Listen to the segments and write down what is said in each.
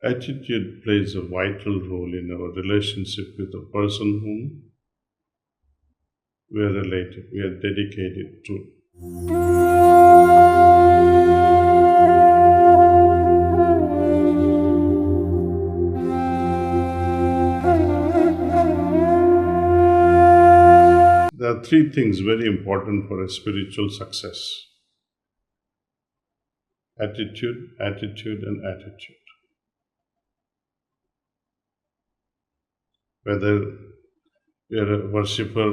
Attitude plays a vital role in our relationship with the person whom we are dedicated to. There are three things very important for a spiritual success: attitude, attitude, and attitude. Whether you're a worshipper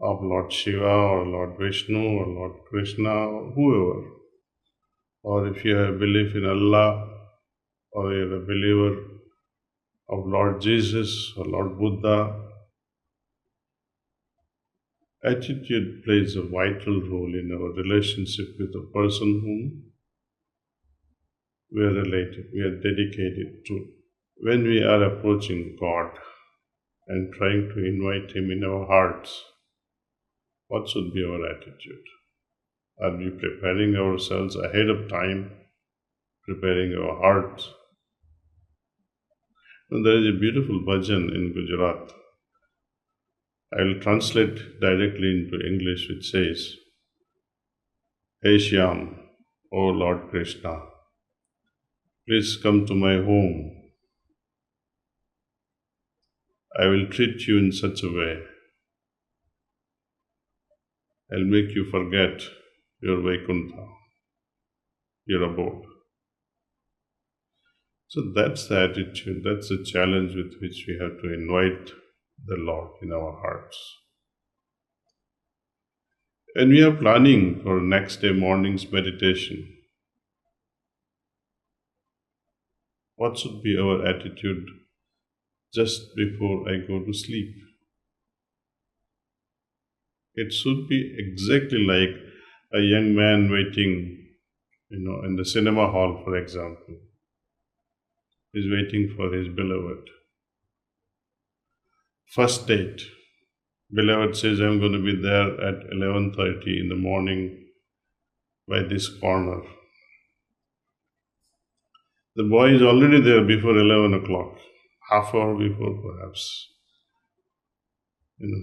of Lord Shiva or Lord Vishnu or Lord Krishna or whoever, or if you have belief in Allah or you're a believer of Lord Jesus or Lord Buddha, attitude plays a vital role in our relationship with the person whom we are dedicated to. When we are approaching God and trying to invite Him in our hearts, what should be our attitude? Are we preparing ourselves ahead of time, preparing our hearts? And there is a beautiful bhajan in Gujarat. I will translate directly into English, which says, Hey Shyam, O Lord Krishna, please come to my home. I will treat you in such a way. I'll make you forget your Vaikuntha, your abode. So that's the attitude, that's the challenge with which we have to invite the Lord in our hearts. And we are planning for next day morning's meditation. What should be our attitude just before I go to sleep? It should be exactly like a young man waiting, in the cinema hall, for example. He's waiting for his beloved. First date. Beloved says, I'm going to be there at 11:30 in the morning by this corner. The boy is already there before 11 o'clock, half hour before perhaps.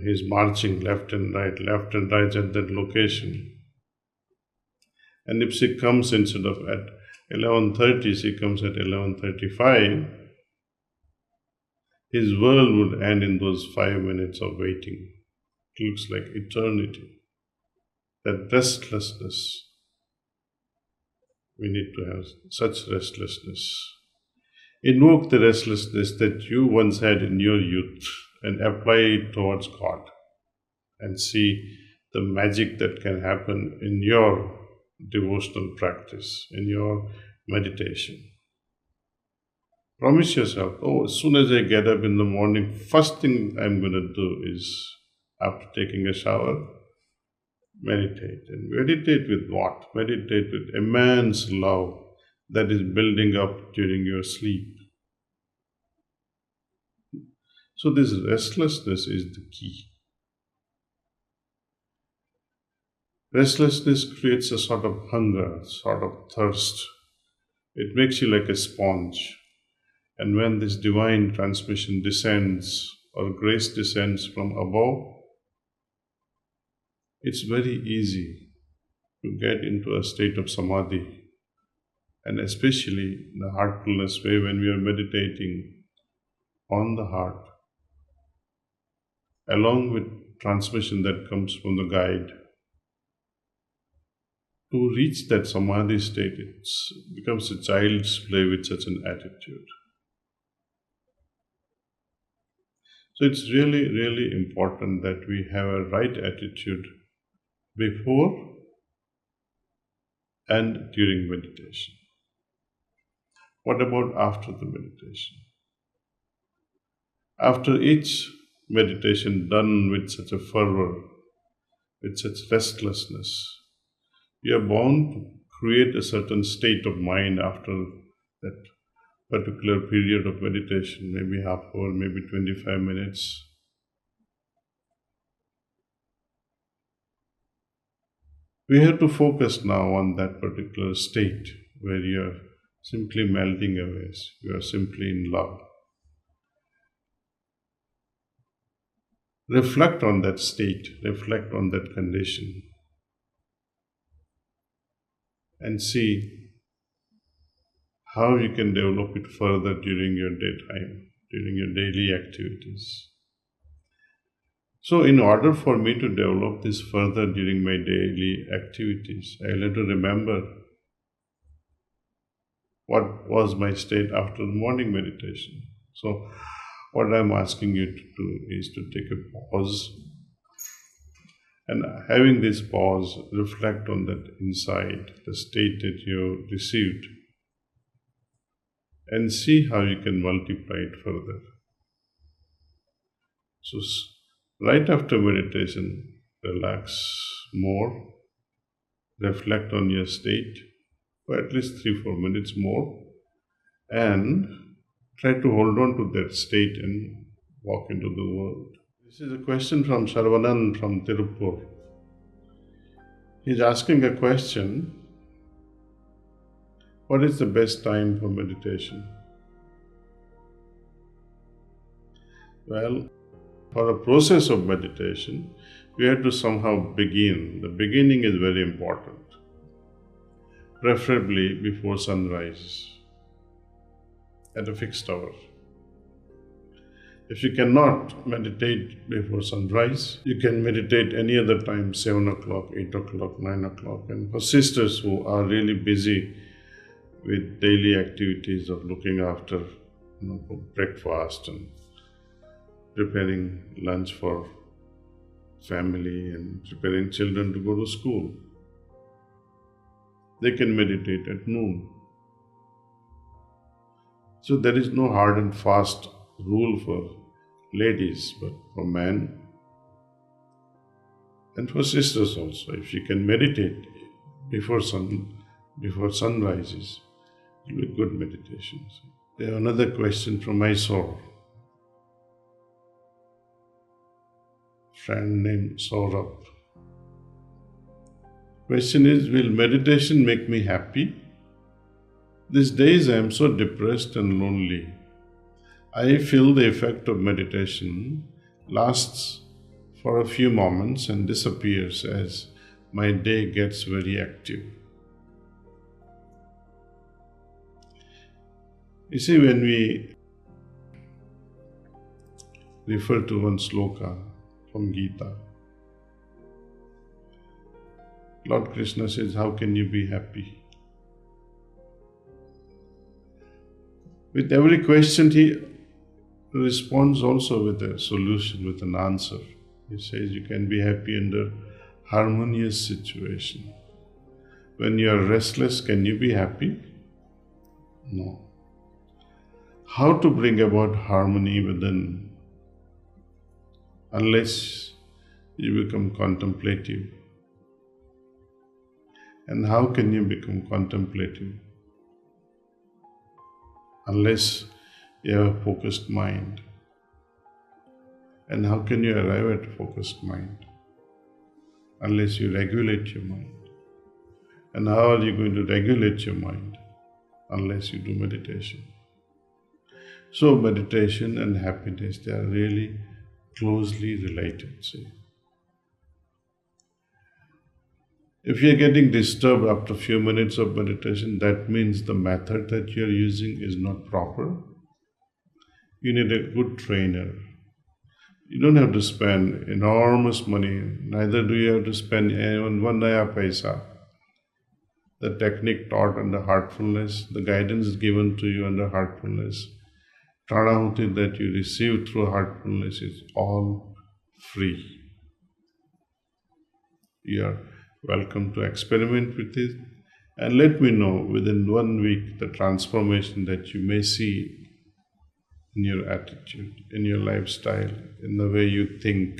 He's marching left and right at that location. And if she comes instead of at 11:30, she comes at 11:35, his world would end in those 5 minutes of waiting. It looks like eternity. That restlessness. We need to have such restlessness. Invoke the restlessness that you once had in your youth and apply it towards God and see the magic that can happen in your devotional practice, in your meditation. Promise yourself, as soon as I get up in the morning, first thing I'm going to do is, after taking a shower, meditate. And meditate with what? Meditate with immense love that is building up during your sleep. So this restlessness is the key. Restlessness creates a sort of hunger, sort of thirst. It makes you like a sponge. And when this divine transmission descends or grace descends from above, it's very easy to get into a state of samadhi. And especially the heartfulness way, when we are meditating on the heart, along with transmission that comes from the guide, to reach that samadhi state, it becomes a child's play with such an attitude. So it's really, really important that we have a right attitude before and during meditation. What about after the meditation? After each meditation done with such a fervor, with such restlessness, you are bound to create a certain state of mind after that particular period of meditation, maybe half hour, maybe 25 minutes. We have to focus now on that particular state where you are simply melting away. You are simply in love. Reflect on that state, reflect on that condition, and see how you can develop it further during your daytime, during your daily activities. So, in order for me to develop this further during my daily activities, I'll have to remember what was my state after the morning meditation. So, what I'm asking you to do is to take a pause, and having this pause, reflect on that insight, the state that you received, and see how you can multiply it further. So, right after meditation, relax more, reflect on your state for at least 3-4 minutes more, and try to hold on to that state and walk into the world. This is a question from Sarvanan from Tirupur. He's asking a question: what is the best time for meditation? Well, for a process of meditation, we have to somehow begin. The beginning is very important, preferably before sunrise, at a fixed hour. If you cannot meditate before sunrise, you can meditate any other time, 7 o'clock, 8 o'clock, 9 o'clock. And for sisters who are really busy with daily activities of looking after for breakfast and preparing lunch for family and preparing children to go to school, they can meditate at noon. So there is no hard and fast rule for ladies, but for men and for sisters also. If you can meditate before sun rises, it will be good meditation. There another question from Mysore. Friend named Saurabh. Question is, will meditation make me happy? These days I am so depressed and lonely. I feel the effect of meditation lasts for a few moments and disappears as my day gets very active. You see, when we refer to one sloka from Gita, Lord Krishna says, how can you be happy? With every question, he responds also with a solution, with an answer. He says you can be happy under harmonious situation. When you are restless, can you be happy? No. How to bring about harmony within? Unless you become contemplative. And how can you become contemplative? Unless you have a focused mind. And how can you arrive at a focused mind? Unless you regulate your mind. And how are you going to regulate your mind? Unless you do meditation. So meditation and happiness, they are really closely related. See? If you are getting disturbed after a few minutes of meditation, that means the method that you are using is not proper. You need a good trainer. You don't have to spend enormous money, neither do you have to spend even 1 naya paisa. The technique taught under Heartfulness, the guidance given to you under Heartfulness, Pranahuti that you receive through Heartfulness is all free. You are welcome to experiment with it and let me know within 1 week the transformation that you may see in your attitude, in your lifestyle, in the way you think.